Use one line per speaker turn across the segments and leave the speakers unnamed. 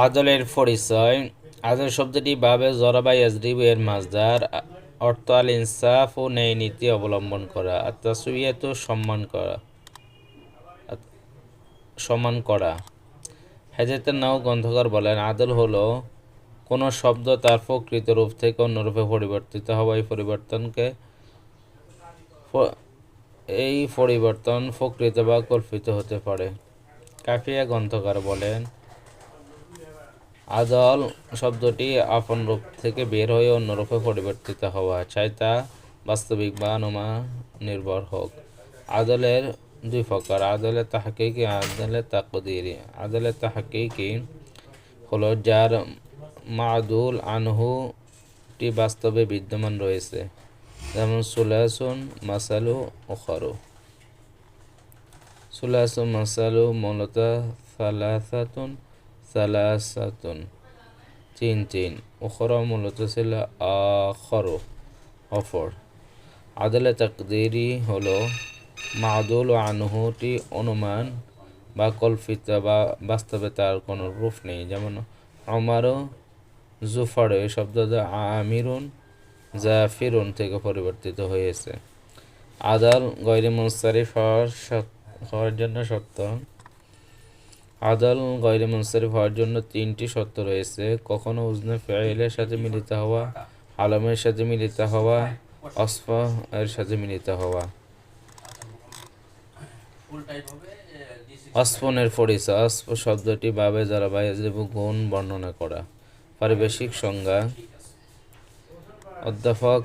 আদলের পরিচয়। আদল শব্দটি বাবে জরাবা ইয়াজরিবু এর মাজদার, অর্থ আল ইনসাফ ও ন্যায় নীতি অবলম্বন করা, আর তাসউইয়াত সমান করা। হেজাতের নাও গ্রন্থকার বলেন, আদল হলো কোনো শব্দ তার প্রকৃত রূপ থেকে অন্য রূপে পরিবর্তিত হওয়া। এই পরিবর্তন প্রকৃত বা কল্পিত হতে পারে। কাফিয়া গ্রন্থকার বলেন, আদল শব্দটি আপন রূপ থেকে বের হয়ে অন্য রূপে পরিবর্তিত হওয়া, চাই তা বাস্তবিক বা অনুমান নির্ভর হোক। আদলের দুই প্রকার, আদলে তাহকিকি, আদলে তাকদীরি। আদলে তাহকিকি হলো যার মাদুল আনহুটি বাস্তবে বিদ্যমান রয়েছে, যেমন সুলাসুন মাসালু উখরু। সুলাসু মাসালু মূলত সালাসাতুন তিন তিন, উখরা মূলত ছিল আখরু অফর। আদলে তাকদীরি হলো মাদুল আনহুটি অনুমান বা কল্পিত বা বাস্তবে তার কোনো রূপ নেই, যেমন আমারও জুফার এই শব্দ আমিরুন জাফিরুন থেকে পরিবর্তিত হয়েছে। আদল গয়রে মুনসারিফ হওয়ার জন্য শর্ত। আদল গয়রে মুনসারিফ হওয়ার জন্য তিনটি শর্ত রয়েছে: কখনো উজনে ফেইলের সাথে মিলিত হওয়া, আলমের সাথে মিলিত হওয়া, অসফ এর সাথে মিলিত হওয়া। অস্ফনের পরিচয়। অস্ফ শব্দটি বাবে যারা বায়াজিবু গুণ বর্ণনা করা। পারিবেশিক সংজ্ঞা। অধ্যাপক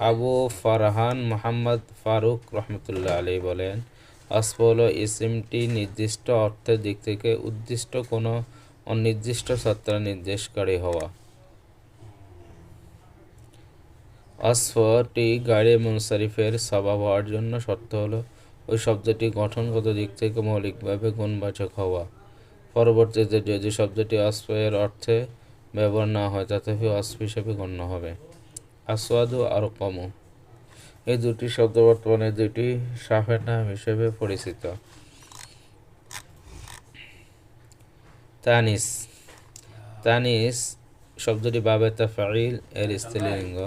আবু ফারহান মোহাম্মদ ফারুক রহমতুল্লাহ আলাইহি বলেন, অস্ফ হল ইসিমটি নির্দিষ্ট অর্থের দিক থেকে উদ্দিষ্ট কোনো অনির্দিষ্ট সত্তা নির্দেশকারী হওয়া। অস্ফটি গায়রে মুনসারিফের স্বভাব হওয়ার জন্য শর্ত হলো ওই শব্দটি গঠনগত দিক থেকে মৌলিকভাবে গুণবাচক হওয়া। পরবর্তীতে যদি শব্দটি অস্ফ এর অর্থে ব্যবহার না হয় তথাপি অস্ফ হিসেবে গণ্য হবে। আসওয়াদু আর কমু, এই দুটি শব্দ বর্তমানে দুটি সাফের নাম হিসেবে পরিচিত। তানিস। তানিস শব্দটি বাবে তাফঈল এর স্ত্রীলিঙ্গ।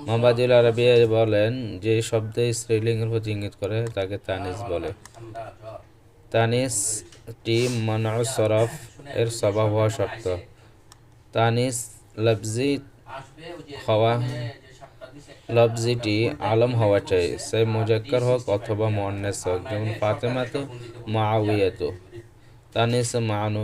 মাবাদিল আরবিয়া বলেন, যে শব্দে স্ত্রীলিঙ্গের প্রতি ইঙ্গিত করে তাকে তানিস বলে। তানিসটি মানউ সরফ এর স্বভাব হওয়া শর্ত। তানিস লফজিটি আলম হওয়া চাই, সে মুজাক্কার হোক অথবা মুআন্নাস হোক, যেমন ফাতেমাতু মুআউইয়াতু। তানিস মানু